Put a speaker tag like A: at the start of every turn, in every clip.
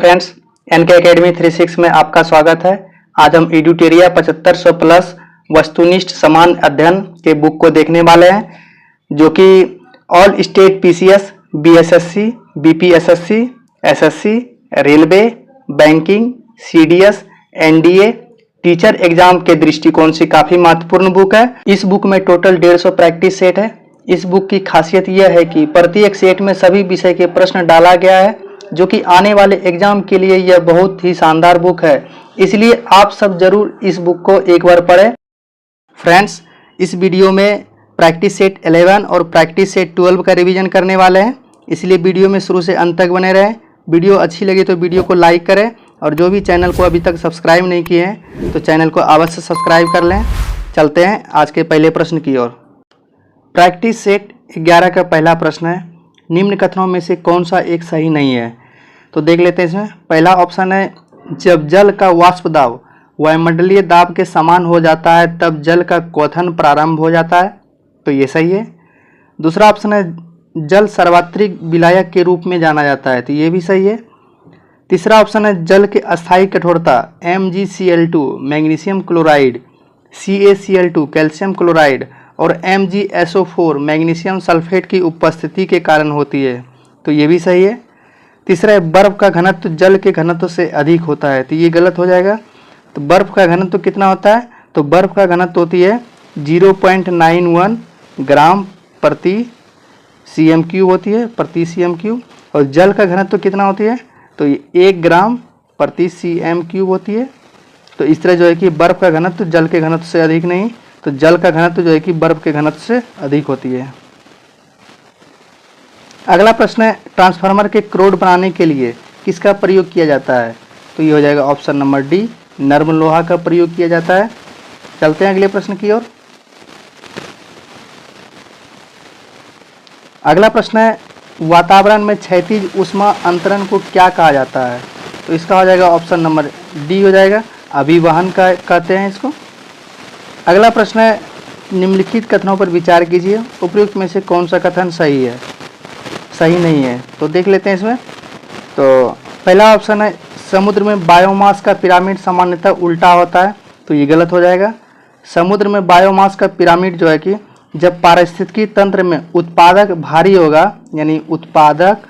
A: Friends, N K academy 36 में आपका स्वागत है। आज हम एडुटेरिया 7500 प्लस वस्तुनिष्ठ समान अध्ययन के बुक को देखने वाले हैं, जो कि all state PCS, BSSC, BPSSC, SSC, railway, banking, CDS, NDA, teacher exam के दृष्टिकोण से काफी महत्वपूर्ण बुक है। इस बुक में टोटल 150 प्रैक्टिस सेट है। इस बुक की खासियत यह है कि प्रत्येक सेट में सभी विषय के प्रश्न डाला गया है, जो कि आने वाले एग्जाम के लिए यह बहुत ही शानदार बुक है। इसलिए आप सब जरूर इस बुक को एक बार पढ़ें। फ्रेंड्स, इस वीडियो में प्रैक्टिस सेट 11 और प्रैक्टिस सेट 12 का रिवीजन करने वाले हैं, इसलिए वीडियो में शुरू से अंत तक बने रहें। वीडियो अच्छी लगी तो वीडियो को लाइक करें, और जो भी चैनल को अभी तक सब्सक्राइब नहीं किए हैं तो चैनल को अवश्य सब्सक्राइब कर लें। चलते हैं आज के पहले प्रश्न की ओर। प्रैक्टिस सेट 11 का पहला प्रश्न है, निम्न कथनों में से कौन सा एक सही नहीं है? तो देख लेते हैं इसमें। पहला ऑप्शन है, जब जल का वाष्प दाब वायुमंडलीय दाब के समान हो जाता है तब जल का क्वथन प्रारंभ हो जाता है, तो ये सही है। दूसरा ऑप्शन है, जल सर्वात्रिक विलायक के रूप में जाना जाता है, तो ये भी सही है। तीसरा ऑप्शन है, जल के अस्थायी कठोरता MgCl2 magnesium chloride, CaCl2 calcium chloride और MgSO4 मैग्नीशियम सल्फेट की उपस्थिति के कारण होती है, तो ये भी सही है। तीसरा है, बर्फ का घनत्व जल के घनत्व से अधिक होता है, तो ये गलत हो जाएगा। तो बर्फ का घनत्व कितना होता है? तो बर्फ का घनत्व होती है 0.91 ग्राम प्रति CM3 होती है, प्रति CM3। और जल का घनत्व कितना होती है? तो ये 1 ग्राम प्रति CM3 होती है। तो इस तरह जो है कि बर्फ का घनत्व जल के घनत्व से अधिक नहीं, तो जल का घनत्व जो है कि बर्फ के घनत्व से अधिक होती है। अगला प्रश्न है, ट्रांसफार्मर के क्रोड बनाने के लिए किसका प्रयोग किया जाता है? तो ये हो जाएगा ऑप्शन नंबर डी, नर्म लोहा का प्रयोग किया जाता है। चलते हैं अगले प्रश्न की ओर। अगला प्रश्न है, वातावरण में क्षैतिज ऊष्मा अंतरण को क्या कहा जाता है? तो इसका हो जाएगा ऑप्शन नंबर डी हो जाएगा, अभिवहन का कहते हैं इसको। अगला प्रश्न है, निम्नलिखित कथनों पर विचार कीजिए, उपयुक्त में से कौन सा कथन सही है, सही नहीं है? तो देख लेते हैं इसमें। तो पहला ऑप्शन है, समुद्र में बायोमास का पिरामिड सामान्यतः उल्टा होता है, तो ये गलत हो जाएगा। समुद्र में बायोमास का पिरामिड जो है कि जब पारिस्थितिकी तंत्र में उत्पादक भारी होगा, यानी उत्पादक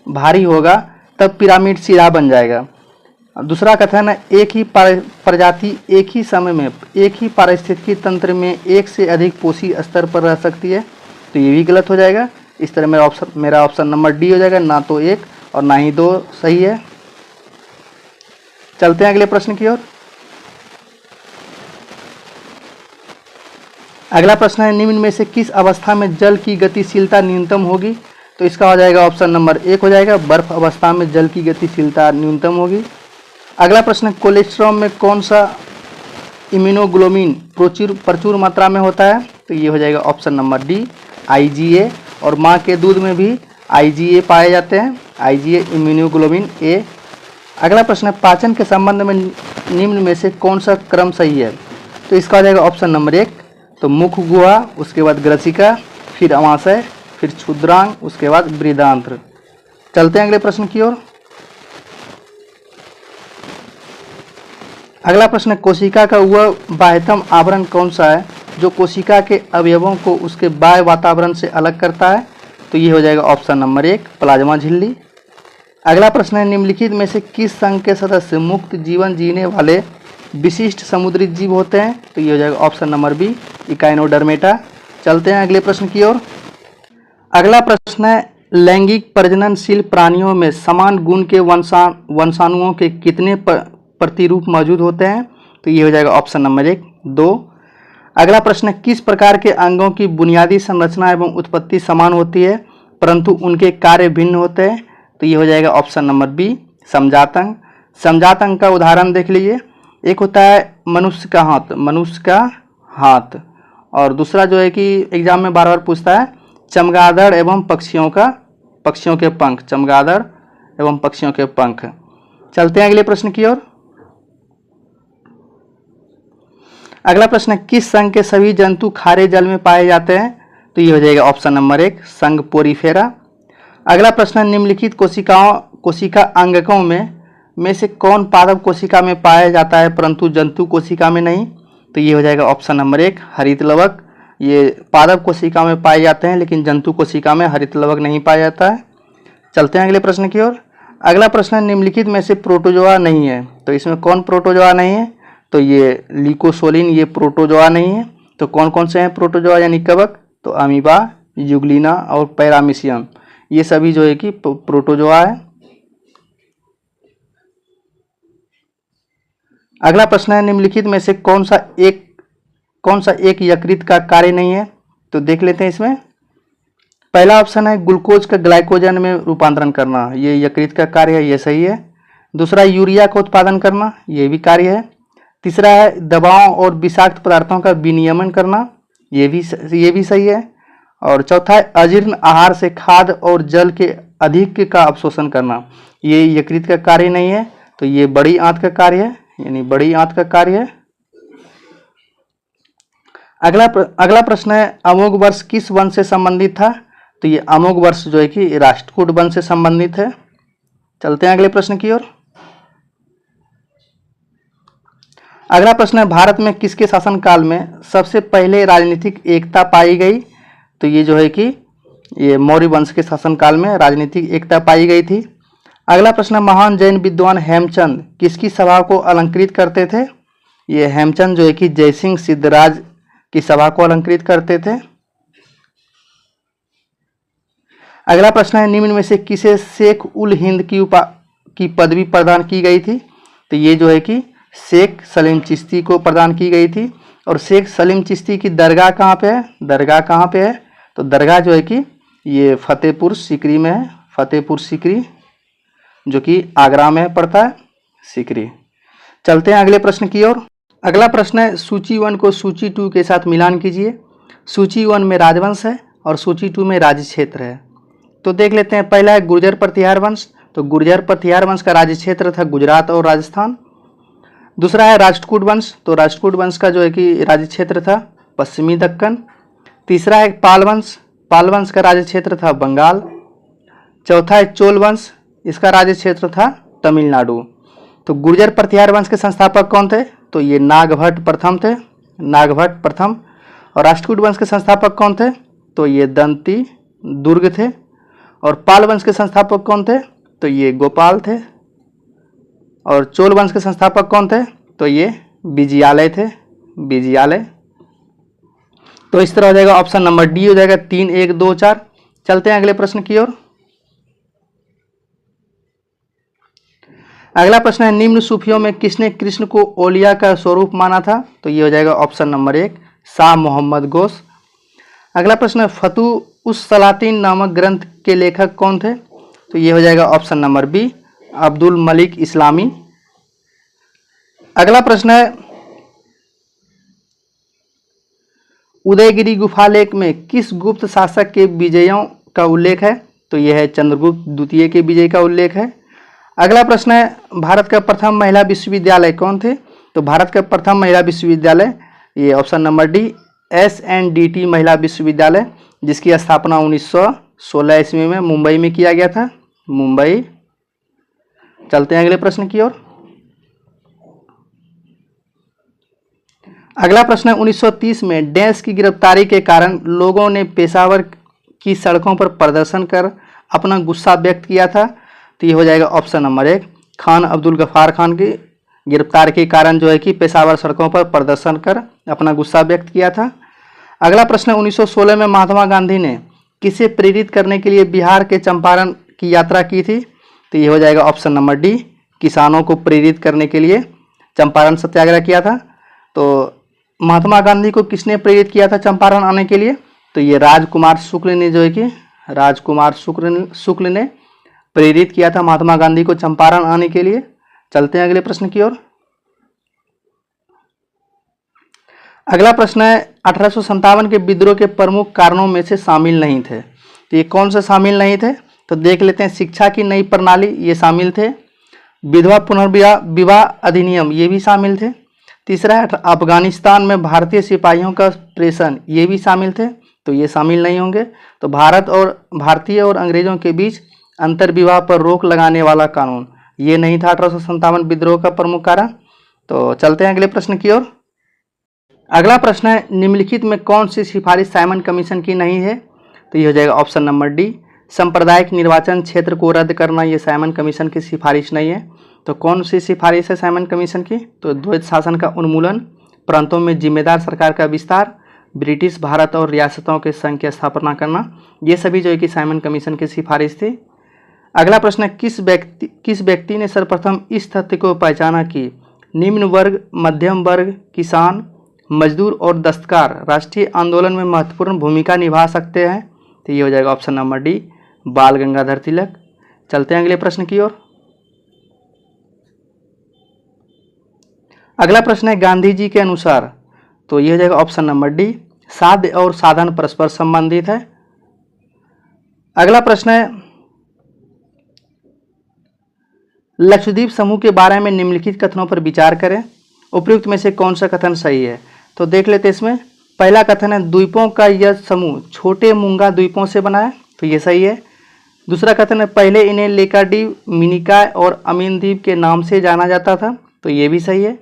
A: भारी होगा, तब पिरामिड सीधा बन जाएगा। दूसरा कथन है, एक ही प्रजाति एक ही समय में एक ही पारिस्थितिकी तंत्र में एक से अधिक पोषी स्तर पर रह सकती है, तो ये भी गलत हो जाएगा। इस तरह मेरा ऑप्शन नंबर डी हो जाएगा, ना तो 1 और ना ही 2 सही है। चलते हैं अगले प्रश्न की ओर। अगला प्रश्न है, निम्न में से किस अवस्था में जल की गतिशीलता न्यूनतम होगी? तो इसका हो जाएगा ऑप्शन नंबर 1 हो जाएगा, बर्फ अवस्था में जल की गतिशीलता न्यूनतम होगी। अगला प्रश्न है, कोलेस्ट्रॉल में कौन सा इम्यूनोग्लोबिन प्रचुर मात्रा में होता है? तो ये हो जाएगा ऑप्शन नंबर डी, IgA। और माँ के दूध में भी IgA पाए जाते हैं, IgA इम्यूनोग्लोबिन A। अगला प्रश्न है, पाचन के संबंध में निम्न में से कौन सा क्रम सही है? तो इसका हो जाएगा ऑप्शन नंबर 1, तो मुख गुहा, उसके बाद ग्रसिका, फिर अमाशय, फिर क्षुद्रांग, उसके बाद बृहदांत्र। चलते हैं अगले प्रश्न की ओर। अगला प्रश्न है, कोशिका का वह बाह्यतम आवरण कौन सा है जो कोशिका के अवयवों को उसके बाह्य वातावरण से अलग करता है? तो ये हो जाएगा ऑप्शन नंबर 1, प्लाज्मा झिल्ली। अगला प्रश्न है, निम्नलिखित में से किस संघ के सदस्य मुक्त जीवन जीने वाले विशिष्ट समुद्री जीव होते हैं? तो ये हो जाएगा ऑप्शन नंबर बी, इकाइनोडर्मेटा। चलते हैं अगले प्रश्न की ओर। अगला प्रश्न है, लैंगिक प्रजननशील प्राणियों में समान गुण के वंशाणुओं के कितने प्रतिरूप मौजूद होते हैं? तो ये हो जाएगा ऑप्शन नंबर 1, 2। अगला प्रश्न है, किस प्रकार के अंगों की बुनियादी संरचना एवं उत्पत्ति समान होती है परंतु उनके कार्य भिन्न होते हैं? तो ये हो जाएगा ऑप्शन नंबर बी, समजातंग। समजातंग का उदाहरण देख लीजिए, एक होता है मनुष्य का हाथ, और दूसरा जो है कि एग्जाम में बार बार पूछता है, चमगादड़ एवं पक्षियों के पंख, चमगादड़ एवं पक्षियों के पंख। चलते हैं अगले प्रश्न की ओर। अगला प्रश्न है, किस संघ के सभी जंतु खारे जल में पाए जाते हैं? तो ये हो जाएगा ऑप्शन नंबर 1, संघ पोरीफेरा। अगला प्रश्न है, निम्नलिखित कोशिका अंगकों में से कौन पादप कोशिका में पाया जाता है परंतु जंतु कोशिका में नहीं? तो ये हो जाएगा ऑप्शन नंबर 1 हरित लवक। ये पादप कोशिका में पाए जाते हैं लेकिन जंतु कोशिका में हरित लवक नहीं पाया जाता है। चलते हैं अगले प्रश्न की ओर। अगला प्रश्न है निम्नलिखित में से प्रोटोजोआ नहीं है, तो इसमें कौन प्रोटोजोआ नहीं है? तो ये लिकोसोलिन ये प्रोटोजोआ नहीं है। तो कौन कौन से हैं प्रोटोजोआ यानी कवक? तो अमीबा, यूग्लिना और पैरामीशियम, ये सभी जो है कि प्रोटोजोआ है। अगला प्रश्न है निम्नलिखित में से कौन सा एक यकृत का कार्य नहीं है? तो देख लेते हैं इसमें। पहला ऑप्शन है ग्लूकोज का ग्लाइकोजन में रूपांतरण करना, ये यकृत का कार्य है, ये सही है। दूसरा यूरिया का उत्पादन करना, ये भी कार्य है। तीसरा है दवाओं और विषाक्त पदार्थों का विनियमन करना, ये भी सही है। और चौथा है अजीर्ण आहार से खाद्य और जल के अधिक का अवशोषण करना, ये यकृत का कार्य नहीं है। तो ये बड़ी आंत का कार्य है, यानी बड़ी आंत का कार्य है। अगला प्रश्न है अमोघ वर्ष किस वंश से संबंधित था? तो ये अमोघ वर्ष जो है कि राष्ट्रकूट वंश से संबंधित है। चलते हैं अगले प्रश्न की ओर। अगला प्रश्न है भारत में किसके शासनकाल में सबसे पहले राजनीतिक एकता पाई गई? तो ये जो है कि ये मौर्य वंश के शासनकाल में राजनीतिक एकता पाई गई थी। अगला प्रश्न है महान जैन विद्वान हेमचंद किसकी सभा को अलंकृत करते थे? ये हेमचंद जो है कि जयसिंह सिद्धराज की सभा को अलंकृत करते थे। अगला प्रश्न है निम्न में से किसे शेख उल हिंद की पदवी प्रदान की गई थी? तो ये जो है कि शेख सलीम चिश्ती को प्रदान की गई थी। और शेख सलीम चिश्ती की दरगाह कहाँ पे है? दरगाह कहाँ पे है? तो दरगाह जो है कि ये फतेहपुर सीकरी में है, फतेहपुर सीकरी जो कि आगरा में पड़ता है, सीकरी। चलते हैं अगले प्रश्न की ओर। अगला प्रश्न है सूची 1 को सूची 2 के साथ मिलान कीजिए। सूची 1 में राजवंश है और सूची 2 में राज्य क्षेत्र है। तो देख लेते हैं। पहला है गुर्जर प्रतिहार वंश, तो गुर्जर प्रतिहार वंश का राज्य क्षेत्र था गुजरात और राजस्थान। दूसरा है राष्ट्रकूट वंश, तो राष्ट्रकूट वंश का जो है कि राज्य क्षेत्र था पश्चिमी दक्कन। तीसरा है पाल वंश, पाल वंश का राज्य क्षेत्र था बंगाल। चौथा है चोल वंश, इसका राज्य क्षेत्र था तमिलनाडु। तो गुर्जर प्रतिहार वंश के संस्थापक कौन थे? तो ये नागभट्ट प्रथम थे, नागभट्ट प्रथम। और राष्ट्रकूट वंश के संस्थापक कौन थे? तो ये दंती दुर्ग थे। और पाल वंश के संस्थापक कौन थे? तो ये गोपाल थे। और चोल वंश के संस्थापक कौन थे? तो ये विजयालय थे, विजयालय। तो इस तरह हो जाएगा ऑप्शन नंबर डी हो जाएगा 3, 1, 2, 4। चलते हैं अगले प्रश्न की ओर। अगला प्रश्न है निम्न सूफियों में किसने कृष्ण को ओलिया का स्वरूप माना था? तो ये हो जाएगा ऑप्शन नंबर 1 शाह मोहम्मद गोस। अगला प्रश्न है फतू उस सलातीन नामक ग्रंथ के लेखक कौन थे? तो ये हो जाएगा option number B Abdul Malik Islami. अगला प्रश्न है उदयगिरी गुफा लेख में किस गुप्त शासक के विजयों का उल्लेख है? तो यह है चंद्रगुप्त द्वितीय के विजय का उल्लेख है। अगला प्रश्न है भारत का प्रथम महिला विश्वविद्यालय कौन थे? तो भारत का प्रथम महिला विश्वविद्यालय ये ऑप्शन नंबर डी SNDT महिला विश्वविद्यालय, जिसकी स्थापना 1916 ईस्वी में मुंबई में किया गया था, मुंबई। चलते हैं अगले प्रश्न की ओर। अगला प्रश्न है 1930 में डैश की गिरफ्तारी के कारण लोगों ने पेशावर की सड़कों पर प्रदर्शन कर अपना गुस्सा व्यक्त किया था। तो ये हो जाएगा ऑप्शन नंबर 1 खान अब्दुल गफ्फार खान की गिरफ्तार के कारण जो है कि पेशावर सड़कों पर प्रदर्शन कर अपना गुस्सा व्यक्त किया था। अगला प्रश्न 1916 में महात्मा गांधी ने किसे प्रेरित करने के लिए बिहार के चंपारण की यात्रा की थी? तो ये हो जाएगा ऑप्शन नंबर डी किसानों को प्रेरित करने के लिए चंपारण सत्याग्रह किया था। तो महात्मा गांधी को किसने प्रेरित किया था चंपारण आने के लिए? तो ये राजकुमार शुक्ल ने जो है कि राजकुमार शुक्ल ने प्रेरित किया था महात्मा गांधी को चंपारण आने के लिए। चलते हैं अगले प्रश्न की ओर। अगला प्रश्न है 1857 के विद्रोह के प्रमुख कारणों में से शामिल नहीं थे। तो ये कौन से शामिल नहीं थे? तो देख लेते हैं। शिक्षा की नई प्रणाली ये शामिल थे, विधवा पुनर्विवाह अधिनियम ये भी शामिल थे। तीसरा है अफगानिस्तान में भारतीय सिपाहियों का प्रेषण ये भी शामिल थे, तो ये शामिल नहीं होंगे। तो भारतीय और अंग्रेजों के बीच अंतर्विवाह पर रोक लगाने वाला कानून, ये नहीं था 1857 विद्रोह का प्रमुख कारण। तो चलते हैं अगले प्रश्न की ओर। अगला प्रश्न है, निम्नलिखित में कौन सी सिफारिश साइमन कमीशन की नहीं है? तो ये हो जाएगा ऑप्शन नंबर डी, सांप्रदायिक निर्वाचन क्षेत्र को रद्द करना, ये साइमन कमीशन की सिफारिश नहीं है। तो कौन सी सिफारिश है साइमन कमीशन की? तो द्वैत शासन का उन्मूलन, प्रांतों में जिम्मेदार सरकार का विस्तार, ब्रिटिश भारत और रियासतों के संघ की स्थापना करना, ये सभी जो है कि साइमन कमीशन की सिफारिश थी। अगला प्रश्न है, किस व्यक्ति ने सर्वप्रथम इस तथ्य को पहचाना कि निम्न वर्ग, मध्यम वर्ग, किसान, मजदूर और दस्तकार राष्ट्रीय आंदोलन में महत्वपूर्ण भूमिका निभा सकते हैं? तो ये हो जाएगा ऑप्शन नंबर डी, बाल गंगाधर तिलक। चलते हैं अगले प्रश्न की ओर। अगला प्रश्न है, गांधी जी के अनुसार, तो ये हो जाएगा ऑप्शन नंबर डी, साध्य और साधन परस्पर संबंधित है। अगला प्रश्न है, लक्षद्वीप समूह के बारे में निम्नलिखित कथनों पर विचार करें, उपयुक्त में से कौन सा कथन सही है? तो देख लेते हैं इसमें। पहला कथन है, द्वीपों का यह समूह छोटे मूंगा द्वीपों से बना है, तो ये सही है। दूसरा कथन है, पहले इन्हें लेकाद्वीप, मिनिकॉय और अमीन द्वीप के नाम से जाना जाता था, तो ये भी सही है।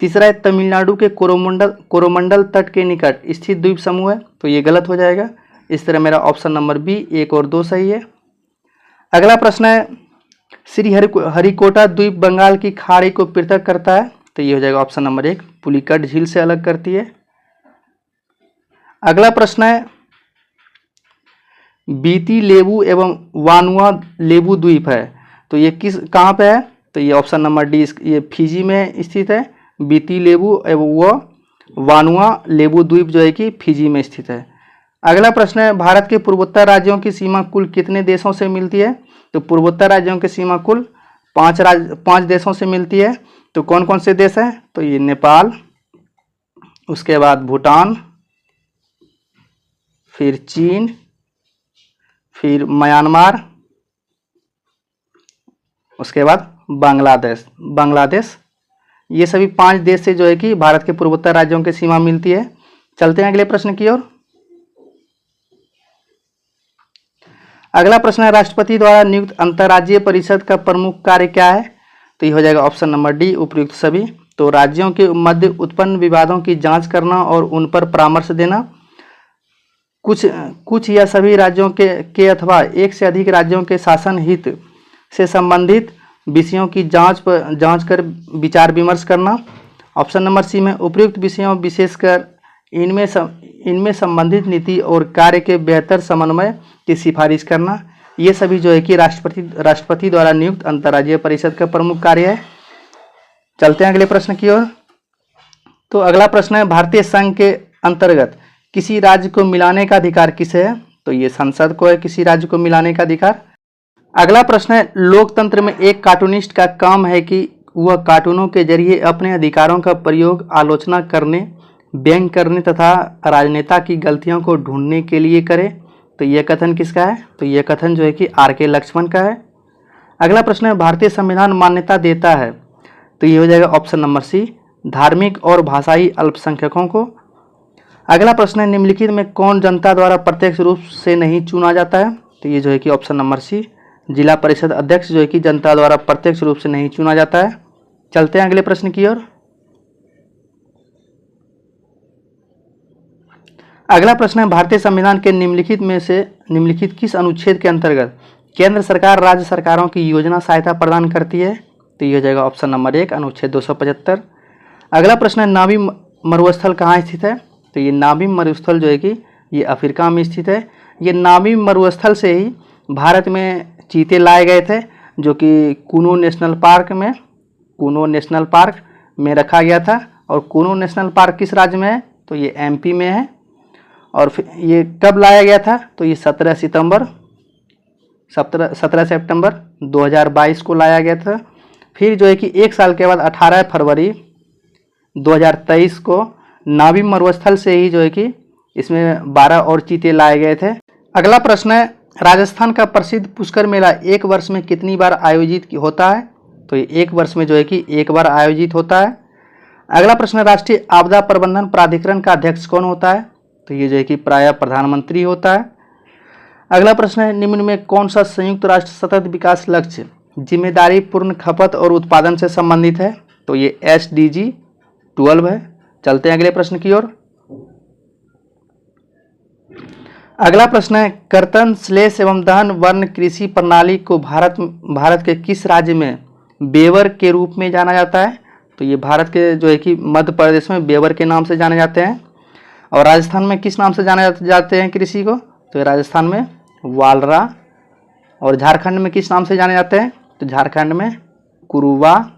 A: तीसरा है, तमिलनाडु के कोरोमंडल तट के निकट स्थित द्वीप समूह है, तो ये गलत हो जाएगा। इस तरह मेरा ऑप्शन नंबर बी 1 और 2 सही है। अगला प्रश्न है, श्री हरिकोटा द्वीप बंगाल की खाड़ी को पृथक करता है, तो ये हो जाएगा ऑप्शन नंबर 1, पुलिकट झील से अलग करती है। अगला प्रश्न है, बीती लेबू एवं वानुआ लेबू द्वीप है, तो ये कहाँ पे है? तो ये ऑप्शन नंबर डी, ये फिजी में स्थित है। बीती लेबू एवं वानुआ लेबू द्वीप जो है कि फिजी में स्थित है। अगला प्रश्न है, भारत के पूर्वोत्तर राज्यों की सीमा कुल कितने देशों से मिलती है? तो पूर्वोत्तर राज्यों की सीमा कुल 5 देशों से मिलती है। तो कौन कौन से देश हैं? तो ये नेपाल, उसके बाद भूटान, फिर चीन, फिर म्यांमार, उसके बाद बांग्लादेश। ये सभी 5 देश से जो है कि भारत के पूर्वोत्तर राज्यों की सीमा मिलती है। चलते हैं अगले प्रश्न की ओर। अगला प्रश्न है, राष्ट्रपति द्वारा नियुक्त अंतर्राज्यीय परिषद का प्रमुख कार्य क्या है? तो ये हो जाएगा ऑप्शन नंबर डी, उपयुक्त सभी। तो राज्यों के मध्य उत्पन्न विवादों की जांच करना और उन पर परामर्श देना, कुछ या सभी राज्यों के अथवा एक से अधिक राज्यों के शासन हित से संबंधित विषयों की जांच कर विचार विमर्श करना। ऑप्शन नंबर सी में उपयुक्त विषयों विशेषकर इनमें संबंधित नीति और कार्य के बेहतर समन्वय की सिफारिश करना, ये सभी जो है कि राष्ट्रपति द्वारा नियुक्त अंतर्राज्यीय परिषद का प्रमुख कार्य है। चलते हैं अगले प्रश्न की ओर। तो अगला प्रश्न है, भारतीय संघ के अंतर्गत किसी राज्य को मिलाने का अधिकार किसे है? तो ये संसद को है किसी राज्य को मिलाने का अधिकार। अगला प्रश्न है, लोकतंत्र में एक कार्टूनिस्ट का काम है कि वह कार्टूनों के जरिए अपने अधिकारों का प्रयोग आलोचना करने, व्यंग करने तथा राजनेता की गलतियों को ढूंढने के लिए करे। तो यह कथन किसका है? तो यह कथन जो है कि R.K. लक्ष्मण का है। अगला प्रश्न है, भारतीय संविधान मान्यता देता है, तो ये हो जाएगा ऑप्शन नंबर सी, धार्मिक और भाषाई अल्पसंख्यकों को। अगला प्रश्न है, निम्नलिखित में कौन जनता द्वारा प्रत्यक्ष रूप से नहीं चुना जाता है? तो ये जो है कि ऑप्शन नंबर सी, जिला परिषद अध्यक्ष जो है कि जनता द्वारा प्रत्यक्ष रूप से नहीं चुना जाता है। चलते हैं अगले प्रश्न की ओर। अगला प्रश्न है, भारतीय संविधान के निम्नलिखित किस अनुच्छेद के अंतर्गत केंद्र सरकार राज्य सरकारों की योजना सहायता प्रदान करती है? तो ये हो जाएगा ऑप्शन नंबर 1, अनुच्छेद 275। अगला प्रश्न है, नाभी मरुस्थल कहाँ स्थित है? तो ये नाभी मरुस्थल जो है कि ये अफ्रीका में स्थित है। ये नाभी मरुस्थल से ही भारत में चीते लाए गए थे, जो कि कुनो नेशनल पार्क में रखा गया था। और कुनो नेशनल पार्क किस राज्य में है? तो ये MP में है। और फिर ये कब लाया गया था? तो ये 17 सितंबर 2022 को लाया गया था। फिर जो है कि 1 साल के बाद 18 फरवरी 2023 को नाभी मरुस्थल से ही जो है कि इसमें 12 और चीते लाए गए थे। अगला प्रश्न है, राजस्थान का प्रसिद्ध पुष्कर मेला 1 वर्ष में कितनी बार आयोजित होता है? तो ये 1 वर्ष में जो है कि 1 बार आयोजित होता है। अगला प्रश्न है, राष्ट्रीय आपदा प्रबंधन प्राधिकरण का अध्यक्ष कौन होता है? तो ये जो है कि प्रायः प्रधानमंत्री होता है। अगला प्रश्न है, निम्न में कौन सा संयुक्त राष्ट्र सतत विकास लक्ष्य जिम्मेदारी पूर्ण खपत और उत्पादन से संबंधित है? तो ये SDG 12 है। चलते हैं अगले प्रश्न की ओर। अगला प्रश्न है, कर्तन श्लेष एवं दहन वर्ण कृषि प्रणाली को भारत के किस राज्य में बेवर के रूप में जाना जाता है? तो ये भारत के जो है कि मध्य प्रदेश में बेवर के नाम से जाने जाते हैं। और राजस्थान में किस नाम से जाने जाते हैं कृषि को? तो राजस्थान में वालरा। और झारखंड में किस नाम से जाने जाते हैं? तो झारखंड में कुरुवा।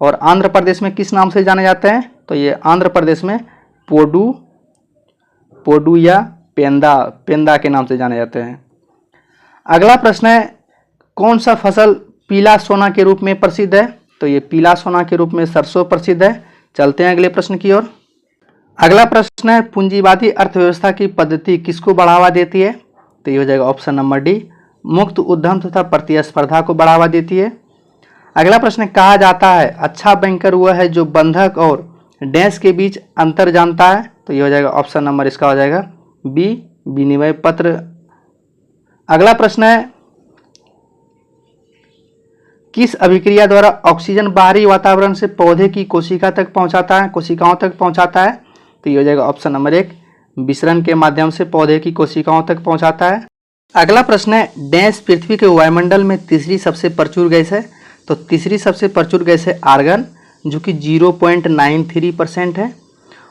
A: और आंध्र प्रदेश में किस नाम से जाने जाते हैं? तो ये आंध्र प्रदेश में पोडू या पेंदा के नाम से जाने जाते हैं। अगला प्रश्न है, कौन सा फसल पीला सोना के रूप में प्रसिद्ध है? तो ये पीला सोना के रूप में सरसों प्रसिद्ध है। चलते हैं अगले प्रश्न की ओर। अगला प्रश्न है, पूंजीवादी अर्थव्यवस्था की पद्धति किसको बढ़ावा देती है? तो ये हो जाएगा ऑप्शन नंबर डी, मुक्त उद्यम तथा प्रतिस्पर्धा को बढ़ावा देती है। अगला प्रश्न, कहा जाता है अच्छा बैंकर वह है जो बंधक और डैश के बीच अंतर जानता है। तो ये हो जाएगा ऑप्शन नंबर इसका हो जाएगा बी, विनिमय पत्र। अगला प्रश्न है, किस अभिक्रिया द्वारा ऑक्सीजन बाहरी वातावरण से पौधे की कोशिकाओं तक पहुंचाता है? तो ये हो जाएगा ऑप्शन नंबर 1, विसरण के माध्यम से पौधे की कोशिकाओं तक पहुंचाता है। अगला प्रश्न है, डैश पृथ्वी के वायुमंडल में तीसरी सबसे प्रचुर गैस है। तो तीसरी सबसे प्रचुर गैस है आर्गन, जो कि 0.93% है।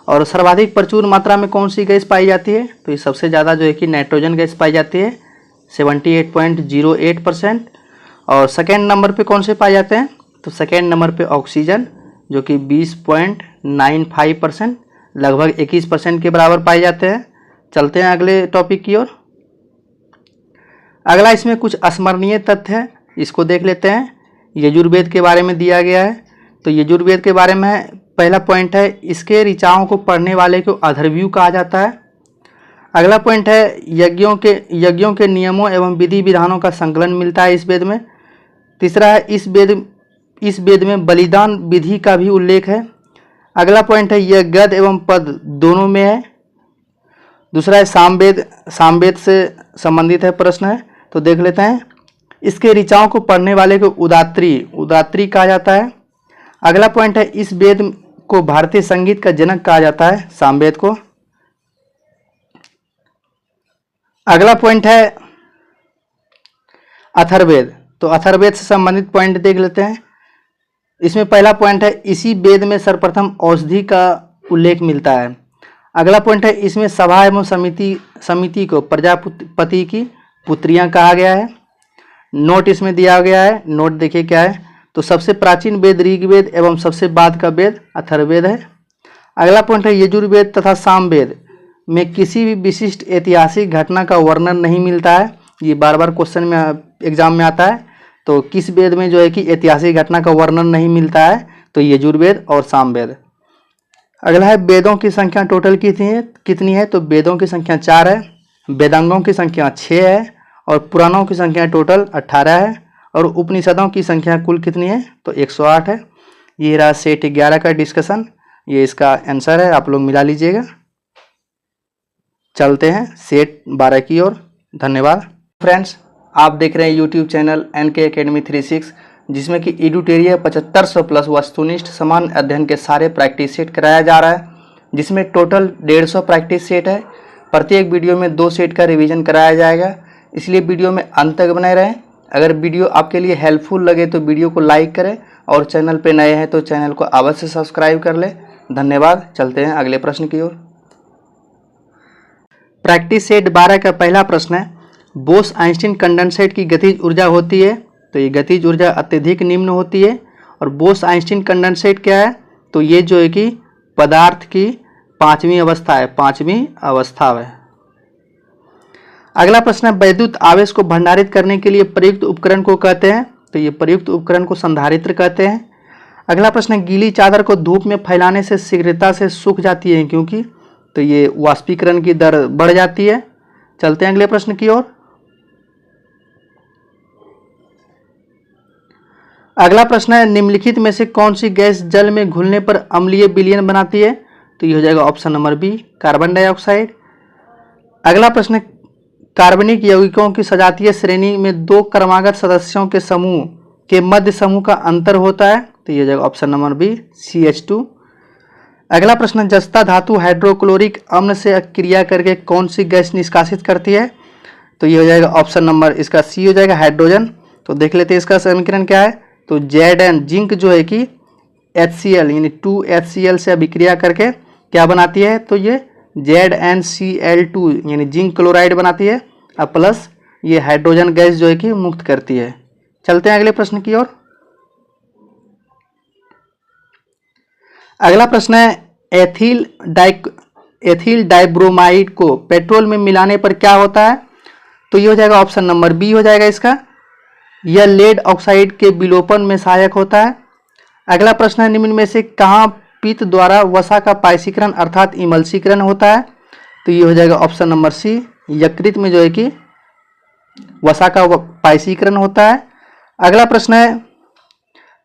A: और सर्वाधिक प्रचुर मात्रा में कौन सी गैस पाई जाती है? तो ये सबसे ज़्यादा जो है कि नाइट्रोजन गैस पाई जाती है, 78.08%। और सेकेंड नंबर पे कौन से पाए जाते हैं? तो सेकेंड नंबर पे ऑक्सीजन, जो कि 20.95%, लगभग 21% के बराबर पाए जाते हैं। चलते हैं अगले टॉपिक की ओर। अगला इसमें कुछ स्मरणीय तथ्य है, इसको देख लेते हैं। यजुर्वेद के बारे में दिया गया है। तो यजुर्वेद के बारे में पहला पॉइंट है, इसके ऋचाओं को पढ़ने वाले को अधर्व्यू कहा जाता है। अगला पॉइंट है, यज्ञों के नियमों एवं विधि विधानों का संकलन मिलता है इस वेद में। तीसरा है, इस वेद में बलिदान विधि का भी उल्लेख है। अगला पॉइंट है, यह गद एवं पद दोनों में है। दूसरा है, सामवेद से संबंधित है प्रश्न है, तो देख लेते हैं। इसके ऋचाओं को पढ़ने वाले को उदात्री कहा जाता है। अगला पॉइंट है, इस वेद को भारतीय संगीत का जनक कहा जाता है, सामवेद को। अगला पॉइंट है अथर्ववेद। तो अथर्ववेद से संबंधित पॉइंट देख लेते हैं। इसमें पहला पॉइंट है, इसी वेद में सर्वप्रथम औषधि का उल्लेख मिलता है। अगला पॉइंट है, इसमें सभा एवं समिति को प्रजापति की पुत्रियां कहा गया है। नोट इसमें दिया गया है, नोट देखिए क्या है। तो सबसे प्राचीन वेद ऋग्वेद एवं सबसे बाद का वेद अथर्ववेद है। अगला पॉइंट है, यजुर्वेद तथा सामवेद में किसी भी विशिष्ट ऐतिहासिक घटना का वर्णन नहीं मिलता है। ये बार बार क्वेश्चन में एग्जाम में आता है। तो किस वेद में जो है कि ऐतिहासिक घटना का वर्णन नहीं मिलता है? तो यजुर्वेद और सामवेद। अगला है, वेदों की संख्या टोटल कितनी है? तो वेदों की संख्या 4 है, वेदांगों की संख्या 6 है, और पुराणों की संख्या टोटल 18 है, और उपनिषदों की संख्या कुल कितनी है? तो 108 है। ये रहा सेट 11 का डिस्कशन, ये इसका आंसर है, आप लोग मिला लीजिएगा। चलते हैं सेट 12 की ओर। धन्यवाद फ्रेंड्स, आप देख रहे हैं यूट्यूब चैनल NK Academy 36, जिसमें कि एडुटेरिया 7500 प्लस वस्तुनिष्ठ समान अध्ययन के सारे प्रैक्टिस सेट कराया जा रहा है, जिसमें टोटल 150 प्रैक्टिस सेट है। प्रत्येक वीडियो में 2 सेट का रिवीजन कराया जाएगा, इसलिए वीडियो में अंत तक बने रहें। अगर वीडियो आपके लिए हेल्पफुल लगे तो वीडियो को लाइक करें, और चैनल पे नए हैं तो चैनल को अवश्य सब्सक्राइब कर लें। धन्यवाद। चलते हैं अगले प्रश्न की ओर। प्रैक्टिस सेट 12 का पहला प्रश्न है, बोस आइंस्टीन कंडेंसेट की गतिज ऊर्जा होती है। तो ये गतिज ऊर्जा अत्यधिक निम्न होती है। और बोस आइंस्टीन कंडेंसेट क्या है? तो ये जो है कि पदार्थ की 5वीं अवस्था है, 5वीं अवस्था है। अगला प्रश्न है, वैद्युत आवेश को भंडारित करने के लिए प्रयुक्त उपकरण को कहते हैं। तो ये प्रयुक्त उपकरण को संधारित्र कहते हैं। अगला प्रश्न है, गीली चादर को धूप में फैलाने से शीघ्रता से सूख जाती है क्योंकि? तो ये वाष्पीकरण की दर बढ़ जाती है। चलते हैं अगले प्रश्न की ओर। अगला प्रश्न है, निम्नलिखित में से कौन सी गैस जल में घुलने पर अम्लीय विलयन बनाती है? तो ये हो जाएगा option number B, carbon dioxide. अगला प्रश्न है, कार्बनिक यौगिकों की सजातीय श्रेणी में दो क्रमागत सदस्यों के समूह के मध्य समूह का अंतर होता है? तो ये हो जाएगा ऑप्शन नंबर बी CH2। अगला प्रश्न, जस्ता धातु हाइड्रोक्लोरिक अम्ल से क्रिया करके कौन सी गैस निष्कासित करती है? तो ये हो जाएगा ऑप्शन नंबर इसका सी हो जाएगा हाइड्रोजन। तो देख लेते हैं इसका समीकरण क्या है। तो Zn जिंक जो है कि HCl यानी 2HCl से अभिक्रिया करके क्या बनाती है? तो ये ZnCl2 यानी जिंक क्लोराइड बनाती है और प्लस ये हाइड्रोजन गैस जो है कि मुक्त करती है। चलते हैं अगले प्रश्न की ओर। अगला प्रश्न है, एथिल डाइब्रोमाइड को पेट्रोल में मिलाने पर क्या होता है? तो ये हो जाएगा ऑप्शन नंबर बी हो जाएगा इसका, यह लेड ऑक्साइड के विलोपन में सहायक होता है। अगला प्रश्न है, निम्न में से कहाँ पित्त द्वारा वसा का पायसीकरण अर्थात इमल्सीकरण होता है? तो ये हो जाएगा ऑप्शन नंबर सी, यकृत में जो है कि वसा का पायसीकरण होता है। अगला प्रश्न है,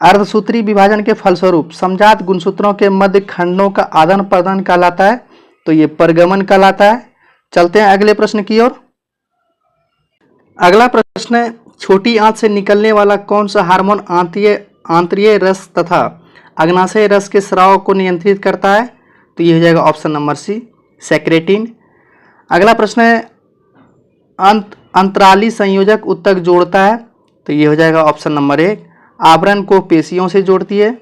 A: अर्धसूत्री विभाजन के फलस्वरूप समजात गुणसूत्रों के मध्य खंडों का आदान प्रदान कहलाता है? तो ये परगमन कहलाता है। चलते हैं अगले प्रश्न की ओर। अगला प्रश्न है, छोटी आंत से निकलने वाला कौन सा हार्मोन आंतरीय रस तथा अग्नाशय रस के स्राव को नियंत्रित करता है? तो ये हो जाएगा ऑप्शन नंबर सी, सेक्रेटिन। अगला प्रश्न है, अंतराली संयोजक उत्तक जोड़ता है? तो ये हो जाएगा ऑप्शन नंबर एक, आवरण को पेशियों से जोड़ती है।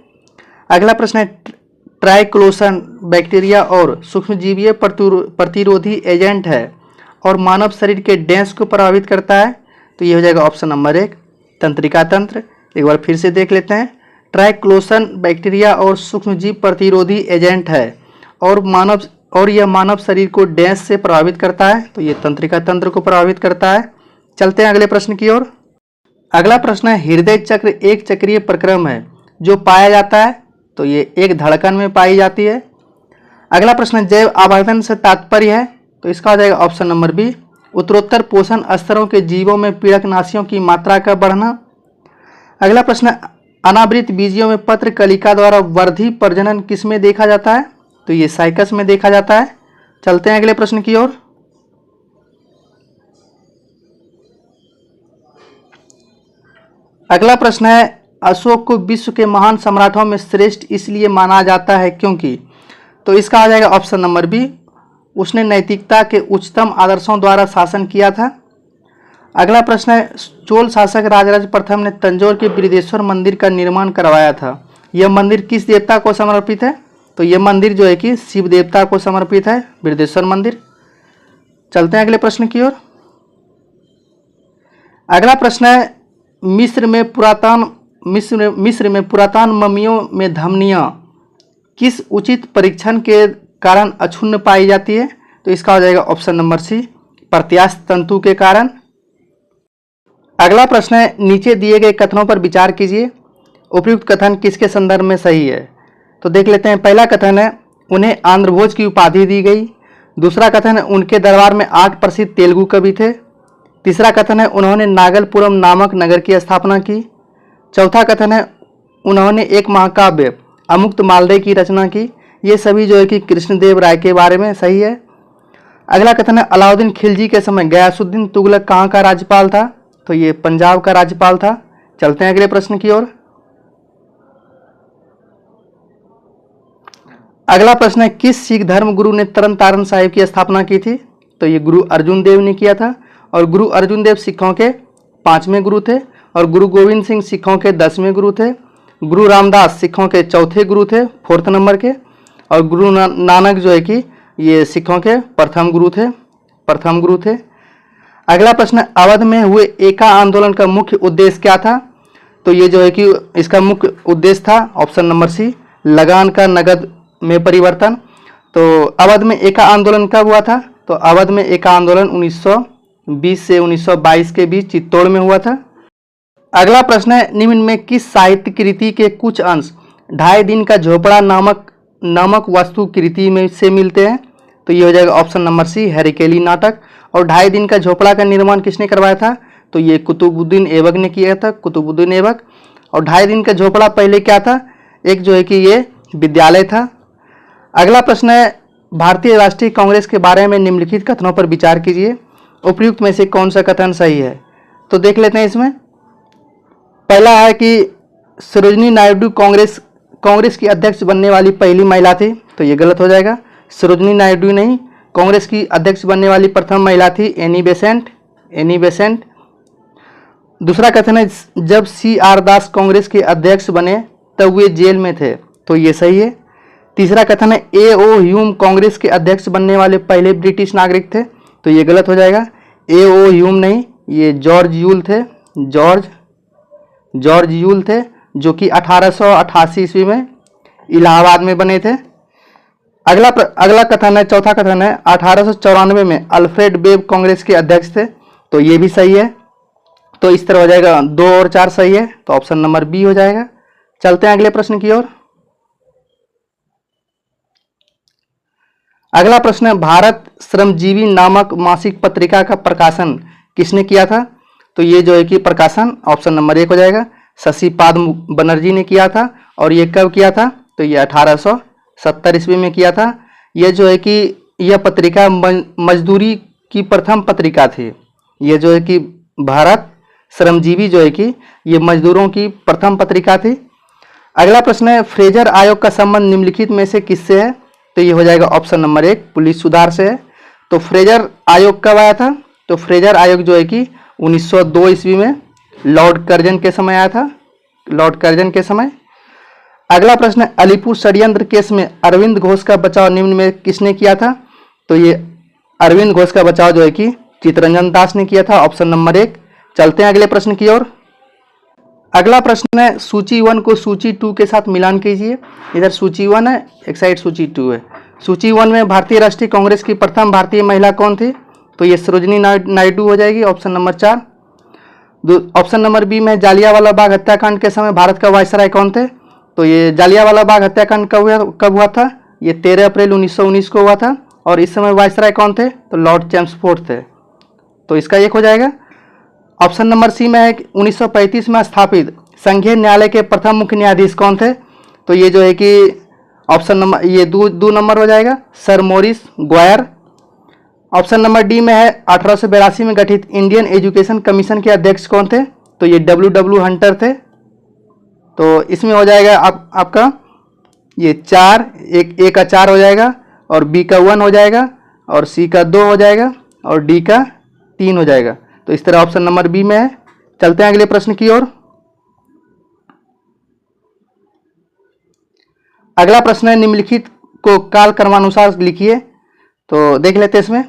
A: अगला प्रश्न है, ट्राइक्लोसन बैक्टीरिया और सूक्ष्मजीवीय प्रतिरोधी एजेंट है और मानव शरीर के डैश को प्रभावित करता है? तो ये हो जाएगा ऑप्शन नंबर एक, तंत्रिका तंत्र। एक बार फिर से देख लेते हैं, ट्राइक्लोसन बैक्टीरिया और सूक्ष्मजीव प्रतिरोधी एजेंट है और यह मानव शरीर को डैश से प्रभावित करता है? तो ये तंत्रिका तंत्र को प्रभावित करता है। चलते हैं अगले प्रश्न की ओर। अगला प्रश्न है, हृदय चक्र एक चक्रीय प्रक्रम है जो पाया जाता है? तो ये एक धड़कन में पाई जाती है। अगला प्रश्न, जैव आवर्धन से तात्पर्य है? तो इसका हो जाएगा ऑप्शन नंबर बी, उत्तरोत्तर पोषण स्तरों के जीवों में पीड़कनाशियों की मात्रा का बढ़ना। अगला प्रश्न, अनावृत बीजियों में पत्र कलिका द्वारा वर्धी प्रजनन किसमें देखा जाता है? तो ये साइकस में देखा जाता है। चलते हैं अगले प्रश्न की ओर। अगला प्रश्न है, अशोक को विश्व के महान सम्राटों में श्रेष्ठ इसलिए माना जाता है क्योंकि? तो इसका आ जाएगा ऑप्शन नंबर बी, उसने नैतिकता के उच्चतम आदर्शों द्वारा शासन किया था। अगला प्रश्न है, चोल शासक राजराज प्रथम ने तंजौर के बृहदेश्वर मंदिर का निर्माण करवाया था। यह मंदिर किस देवता को समर्पित है? तो यह मंदिर जो है कि शिव देवता को समर्पित है, बृहदेश्वर मंदिर। चलते हैं अगले प्रश्न की ओर। अगला प्रश्न है, मिस्र में पुरातन मम्मियों में धमनियां किस उचित परीक्षण के कारण अक्षुण्ण पाई जाती है? तो इसका हो जाएगा ऑप्शन नंबर सी, प्रत्यास्थ तंतु के कारण। अगला प्रश्न है, नीचे दिए गए कथनों पर विचार कीजिए, उपयुक्त कथन किसके संदर्भ में सही है? तो देख लेते हैं। पहला कथन है, उन्हें आंध्रभोज की उपाधि दी गई। दूसरा कथन है, उनके दरबार में 8 प्रसिद्ध तेलुगु कवि थे। तीसरा कथन है, उन्होंने नागलपुरम नामक नगर की स्थापना की। चौथा कथन है, उन्होंने एक महाकाव्य अमुक्त मालदय की रचना की। ये सभी जो है कि कृष्णदेव राय के बारे में सही है। अगला कथन है, अलाउद्दीन खिलजी के समय गयासुद्दीन तुगलक कहाँ का राज्यपाल था? तो ये पंजाब का राज्यपाल था। चलते हैं अगले प्रश्न की ओर। अगला प्रश्न है, किस सिख धर्म गुरु ने तरन तारण साहिब की स्थापना की थी? तो ये गुरु अर्जुन देव ने किया था और गुरु अर्जुन देव सिखों के 5वें गुरु थे और गुरु गोविंद सिंह सिखों के 10वें गुरु थे। गुरु रामदास सिखों के 4थे गुरु थे, 4th नंबर के, और गुरु नानक जो है कि ये सिखों के प्रथम गुरु थे। अगला प्रश्न, अवध में हुए एका आंदोलन का मुख्य उद्देश्य क्या था? तो ये जो है कि इसका मुख्य उद्देश्य था ऑप्शन नंबर सी, लगान का नगद में परिवर्तन। तो अवध में एका आंदोलन कब हुआ था? तो अवध में एका आंदोलन 1920 से 1922 के बीच चित्तौड़ में हुआ था। अगला प्रश्न है, निम्न में किस साहित्य कृति के कुछ अंश 2.5 दिन का झोपड़ा नामक वस्तु कृति में से मिलते हैं? तो ये हो जाएगा ऑप्शन नंबर सी, हैरिकेली नाटक। और 2.5 दिन का झोपड़ा का निर्माण किसने करवाया था? तो ये कुतुबुद्दीन ऐबक ने किया था, कुतुबुद्दीन ऐबक। और 2.5 दिन का झोपड़ा पहले क्या था? एक जो है कि ये विद्यालय था। अगला प्रश्न है, भारतीय राष्ट्रीय कांग्रेस के बारे में निम्नलिखित कथनों पर विचार कीजिए। उपयुक्त में से कौन सा कथन सही है? तो देख लेते हैं इसमें। पहला है कि सरोजिनी नायडू कांग्रेस की अध्यक्ष बनने वाली पहली महिला थी, तो ये गलत हो जाएगा। सरोजिनी नायडू नहीं, कांग्रेस की अध्यक्ष बनने वाली प्रथम महिला थी एनी बेसेंट। दूसरा कथन है जब CR दास कांग्रेस के अध्यक्ष बने तब वे जेल में थे, तो ये सही है। तीसरा कथन है A.O. ह्यूम कांग्रेस के अध्यक्ष बनने वाले पहले ब्रिटिश नागरिक थे, तो ये गलत हो जाएगा। A.O. ह्यूम नहीं, ये जॉर्ज यूल थे जो कि 1888 ईस्वी में इलाहाबाद में बने थे। अगला कथन है, चौथा कथन है 1894 में अल्फ्रेड वेब कांग्रेस के अध्यक्ष थे, तो ये भी सही है। तो इस तरह हो जाएगा 2 और 4 सही है, तो ऑप्शन नंबर बी हो जाएगा। चलते हैं अगले प्रश्न की ओर। अगला प्रश्न है भारत श्रमजीवी नामक मासिक पत्रिका का प्रकाशन किसने किया था? तो ये जो है कि प्रकाशन ऑप्शन नंबर 1 हो जाएगा, शशिपाद बनर्जी ने किया था। और ये कब किया था? तो ये 1870 ईस्वी में किया था। ये जो है कि यह पत्रिका मजदूरी की प्रथम पत्रिका थी। ये जो है कि भारत श्रमजीवी जो है कि ये मजदूरों की प्रथम पत्रिका थी। अगला प्रश्न है फ्रेजर आयोग का संबंध निम्नलिखित में से किससे है? तो ये हो जाएगा ऑप्शन नंबर 1 पुलिस सुधार से है। तो फ्रेजर आयोग कब आया था? तो फ्रेजर आयोग जो है कि 1902 ईस्वी में लॉर्ड कर्जन के समय आया था, लॉर्ड कर्जन के समय। अगला प्रश्न है अलीपुर षड्यंत्र केस में अरविंद घोष का बचाव निम्न में किसने किया था? तो ये अरविंद घोष का बचाव जो है कि चित्तरंजन दास ने किया था, ऑप्शन नंबर 1। चलते हैं अगले प्रश्न की ओर। अगला प्रश्न है सूची 1 को सूची 2 के साथ मिलान कीजिए। इधर सूची 1 है, एक साइड सूची 2 है। सूची 1 में भारतीय राष्ट्रीय कांग्रेस की प्रथम भारतीय महिला कौन थी? तो ये सरोजिनी नायडू हो जाएगी, option number 4। Option number B में जालियांवाला बाग हत्याकांड के समय भारत का वायसराय कौन थे? तो ये जालियांवाला बाग हत्याकांड कब हुआ था? ये 13 अप्रैल 1919 को हुआ था। और इस समय वायसराय कौन थे? तो लॉर्ड चैम्सफोर्ड थे, तो इसका 1 हो जाएगा। ऑप्शन नंबर सी में है 1935 में स्थापित संघीय न्यायालय के प्रथम मुख्य न्यायाधीश कौन थे? तो ये जो है कि ऑप्शन नंबर ये 2 नंबर हो जाएगा, Sir Maurice Gwyer. Option number D में है 1882 में गठित इंडियन एजुकेशन कमीशन के अध्यक्ष कौन थे? तो ये W हंटर थे। तो इसमें हो जाएगा आपका ये 4, ए का 4 हो जाएगा, और बी का 1 हो जाएगा, और सी का 2 हो जाएगा, और डी का 3 हो जाएगा। तो इस तरह ऑप्शन नंबर बी में है। चलते हैं अगले प्रश्न की ओर। अगला प्रश्न है निम्नलिखित को काल क्रमानुसार लिखिए। तो देख लेते हैं इसमें।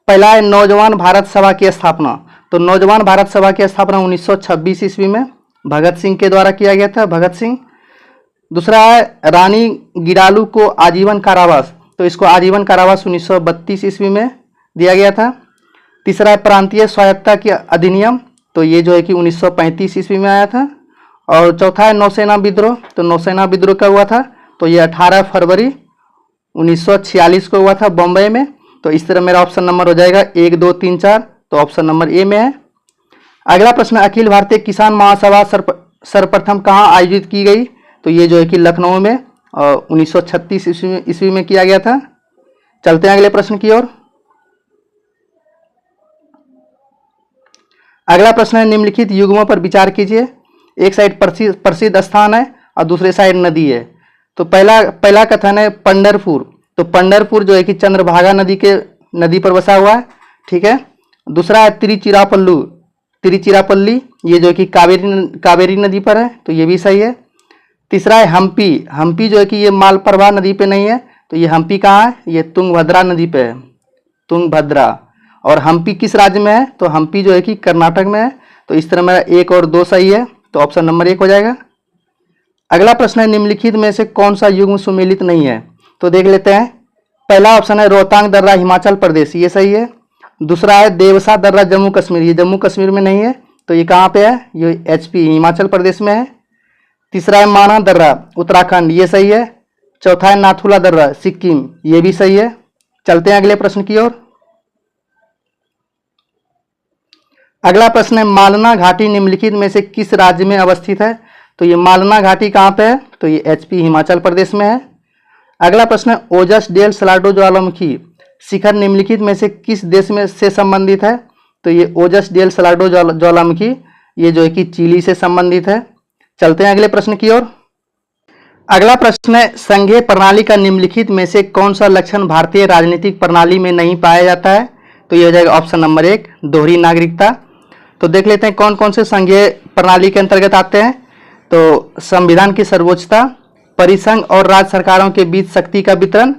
A: पहला है नौजवान भारत सभा की स्थापना। तो नौजवान भारत सभा की स्थापना 1926 ईस्वी में भगत सिंह के द्वारा किया गया था, भगत सिंह। दूसरा है रानी गिडालू को आजीवन कारावास। तो इसको आजीवन कारावास 1932 ईस्वी में दिया गया था। तीसरा है प्रांतीय स्वायत्तता की अधिनियम। तो ये जो है कि 1935 ईस्वी में आया था। और चौथा है नौसेना विद्रोह। तो नौसेना विद्रोह कब हुआ था? तो ये 18 फरवरी 1946 को हुआ था बॉम्बे में। तो इस तरह मेरा ऑप्शन नंबर हो जाएगा 1, 2, 3, 4। तो ऑप्शन नंबर ए में है। अगला प्रश्न अखिल भारतीय किसान महासभा सर्वप्रथम कहाँ आयोजित की गई? तो ये जो है कि लखनऊ में 1936 ईस्वी में किया गया था। चलते हैं अगले प्रश्न की ओर। अगला प्रश्न है निम्नलिखित युग्मों पर विचार कीजिए। एक साइड प्रसिद्ध स्थान है और दूसरे साइड नदी है। तो पहला कथन है पंढरपुर। तो पंढरपुर जो है कि चंद्रभागा नदी पर बसा हुआ है, ठीक है। दूसरा है तिरुचिरापल्ली, ये जो है कि कावेरी नदी पर है, तो ये भी सही है। तीसरा है हम्पी जो है कि ये मालप्रभा नदी पे नहीं है, तो ये हम्पी कहाँ है? ये तुंगभद्रा नदी पे है, तुंगभद्रा। और हम्पी किस राज्य में है? तो हम्पी जो है कि कर्नाटक में है। तो इस तरह मेरा 1 और 2 सही है, तो ऑप्शन नंबर 1 हो जाएगा। अगला प्रश्न है निम्नलिखित में से कौन सा युग्म सुमेलित नहीं है? तो देख लेते हैं। पहला ऑप्शन है रोहतांग दर्रा हिमाचल प्रदेश, ये सही है। दूसरा है देवसा दर्रा जम्मू कश्मीर, ये जम्मू कश्मीर में नहीं है, तो ये कहाँ पे है? ये HP हिमाचल प्रदेश में है। तीसरा है माना दर्रा उत्तराखंड, ये सही है। चौथा है नाथुला दर्रा सिक्किम, ये भी सही है। चलते हैं अगले प्रश्न की ओर। अगला प्रश्न है मालना घाटी निम्नलिखित में से किस राज्य में अवस्थित है? तो ये मालना घाटी कहाँ पे है? तो ये HP हिमाचल प्रदेश में है। अगला प्रश्न है ओजस डेल सलाडो ज्वालामुखी शिखर निम्नलिखित में से किस देश में से संबंधित है? तो ये ओजस डेल सलाडो ज्वालामुखी ये जो है कि चिली से संबंधित है। चलते हैं अगले प्रश्न की ओर। अगला प्रश्न है, संघीय प्रणाली का निम्नलिखित में से कौन सा लक्षण भारतीय राजनीतिक प्रणाली में नहीं पाया जाता है? तो ये हो जाएगा ऑप्शन नंबर 1 दोहरी नागरिकता। तो देख लेते हैं कौन कौन से संघीय प्रणाली के अंतर्गत आते हैं। तो संविधान की सर्वोच्चता, परिसंघ और राज्य सरकारों के बीच शक्ति का वितरण,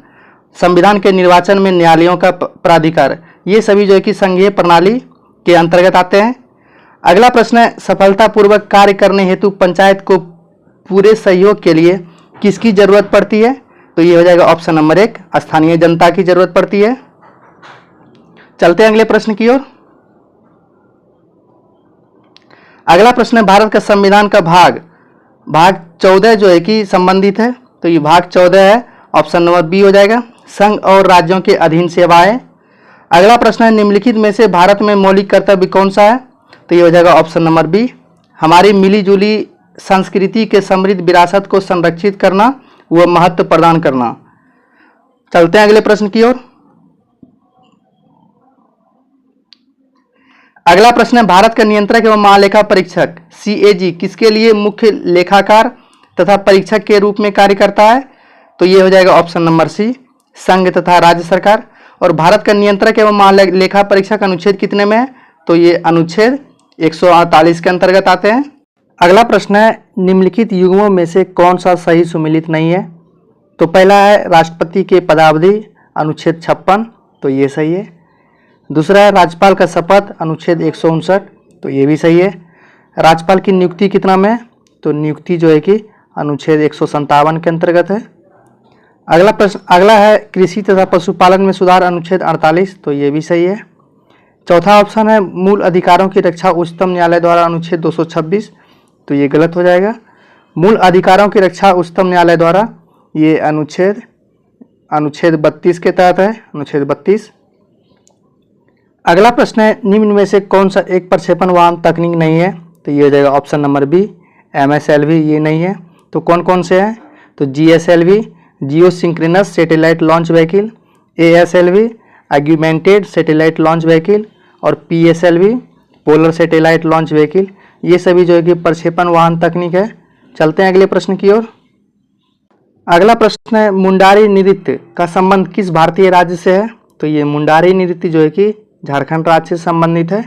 A: संविधान के निर्वाचन में न्यायालयों का प्राधिकार, ये सभी जो है कि संघीय प्रणाली के अंतर्गत आते हैं। अगला प्रश्न है, सफलतापूर्वक कार्य करने हेतु पंचायत को पूरे सहयोग के लिए किसकी जरूरत पड़ती है? तो ये हो जाएगा ऑप्शन नंबर 1 स्थानीय जनता की जरूरत पड़ती है। चलते हैं अगले प्रश्न की ओर। अगला प्रश्न है, भारत का संविधान का भाग 14 जो है कि संबंधित है। तो ये भाग 14 है, ऑप्शन नंबर बी हो जाएगा संघ और राज्यों के अधीन सेवाएं। अगला प्रश्न है, निम्नलिखित में से भारत में मौलिक कर्तव्य कौन सा है? तो ये हो जाएगा ऑप्शन नंबर बी हमारी मिली जुली संस्कृति के समृद्ध विरासत को संरक्षित करना व महत्व प्रदान करना। चलते हैं अगले प्रश्न की ओर। अगला प्रश्न है, भारत का नियंत्रक एवं महालेखा परीक्षक CAG किसके लिए मुख्य लेखाकार तथा परीक्षक के रूप में कार्य करता है? तो ये हो जाएगा ऑप्शन नंबर सी संघ तथा राज्य सरकार। और भारत का नियंत्रक एवं महालेखा परीक्षक अनुच्छेद कितने में है? तो ये अनुच्छेद 148 के अंतर्गत आते हैं। अगला प्रश्न है, निम्नलिखित युग्मों में से कौन सा सही सुमेलित नहीं है? तो पहला है राष्ट्रपति के पदावधि अनुच्छेद 56, तो ये सही है। दूसरा है राज्यपाल का शपथ अनुच्छेद 159, तो ये भी सही है। राज्यपाल की नियुक्ति कितना में है? तो नियुक्ति जो है कि अनुच्छेद 157 के अंतर्गत है। अगला प्रश्न अगला है कृषि तथा पशुपालन में सुधार अनुच्छेद 48, तो ये भी सही है। चौथा ऑप्शन है मूल अधिकारों की रक्षा उच्चतम न्यायालय द्वारा अनुच्छेद 226, तो ये गलत हो जाएगा। मूल अधिकारों की रक्षा उच्चतम न्यायालय द्वारा ये अनुच्छेद 32 के तहत है, अनुच्छेद 32। अगला प्रश्न है, निम्न में से कौन सा एक प्रक्षेपण वाहन तकनीक नहीं है? तो ये हो जाएगा ऑप्शन नंबर बी MSLV, ये नहीं है। तो कौन कौन से हैं? तो GSLV geo synchronous satellite launch vehicle, ASLV augmented satellite launch vehicle और PSLV polar satellite launch vehicle, ये सभी जो है कि प्रक्षेपण वाहन तकनीक है। चलते हैं अगले प्रश्न की ओर। अगला प्रश्न है, मुंडारी नृत्य का संबंध किस भारतीय राज्य से है? तो ये मुंडारी नृत्य जो है कि झारखंड राज्य से संबंधित है।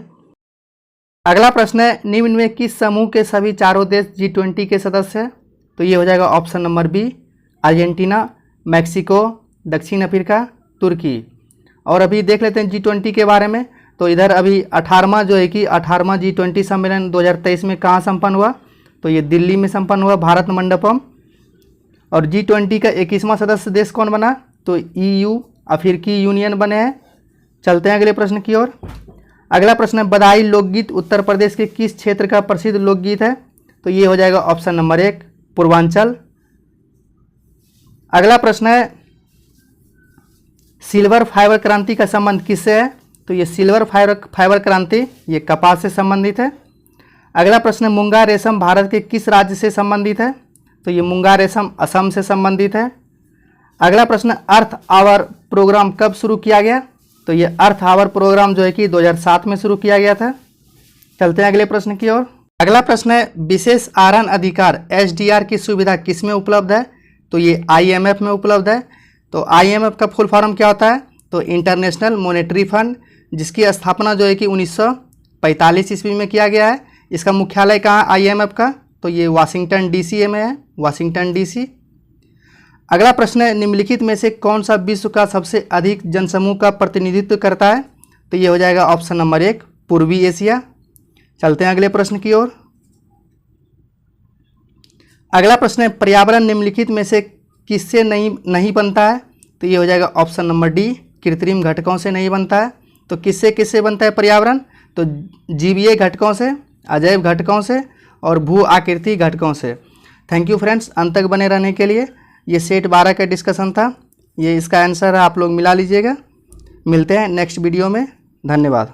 A: अगला प्रश्न है, निम्न में किस समूह के सभी चारों देश G20 के सदस्य हैं? तो ये हो जाएगा option number B Argentina, Mexico, दक्षिण अफ्रीका, तुर्की। और अभी देख लेते हैं G20 के बारे में। तो इधर अभी 18वां जो है कि 18वां G20 सम्मेलन 2023 में कहाँ संपन्न हुआ? तो ये दिल्ली में संपन्न हुआ, भारत मंडपम। और G20 का 21वां सदस्य देश कौन बना? तो EU अफ्रीकी यूनियन बने हैं। चलते हैं अगले प्रश्न की ओर। अगला प्रश्न है, बधाई लोकगीत उत्तर प्रदेश के किस क्षेत्र का प्रसिद्ध लोकगीत है? तो ये हो जाएगा ऑप्शन नंबर 1 पूर्वांचल। अगला प्रश्न है, सिल्वर फाइबर क्रांति का संबंध किससे है? तो ये सिल्वर फाइबर क्रांति ये कपास से संबंधित है। अगला प्रश्न है, मूंगा रेशम भारत के किस राज्य से संबंधित है? तो ये मूंगा रेशम असम से संबंधित है। अगला प्रश्न, अर्थ आवर प्रोग्राम कब शुरू किया गया? तो ये अर्थ आवर प्रोग्राम जो है कि 2007 में शुरू किया गया था। चलते हैं अगले प्रश्न की ओर। अगला प्रश्न है, विशेष आहरण अधिकार SDR की सुविधा किस में उपलब्ध है? तो ये IMF में उपलब्ध है। तो IMF का फुल फॉर्म क्या होता है? तो इंटरनेशनल मॉनेटरी फंड, जिसकी स्थापना जो है कि 1945 ईस्वी में किया गया है। इसका मुख्यालय कहाँ IMF का? तो ये वाशिंगटन DC में है, वाशिंगटन DC। अगला प्रश्न है, निम्नलिखित में से कौन सा विश्व का सबसे अधिक जनसमूह का प्रतिनिधित्व करता है? तो ये हो जाएगा ऑप्शन नंबर 1 पूर्वी एशिया। चलते हैं अगले प्रश्न की ओर। अगला प्रश्न है, पर्यावरण निम्नलिखित में से किससे नहीं बनता है? तो ये हो जाएगा ऑप्शन नंबर डी कृत्रिम घटकों से नहीं बनता है। तो किससे किससे बनता है पर्यावरण? तो जीवीय घटकों से, अजैव घटकों से और भू आकृति घटकों से। थैंक यू फ्रेंड्स, अंत तक बने रहने के लिए। ये सेट 12 का डिस्कशन था, ये इसका आंसर है, आप लोग मिला लीजिएगा। मिलते हैं नेक्स्ट वीडियो में, धन्यवाद।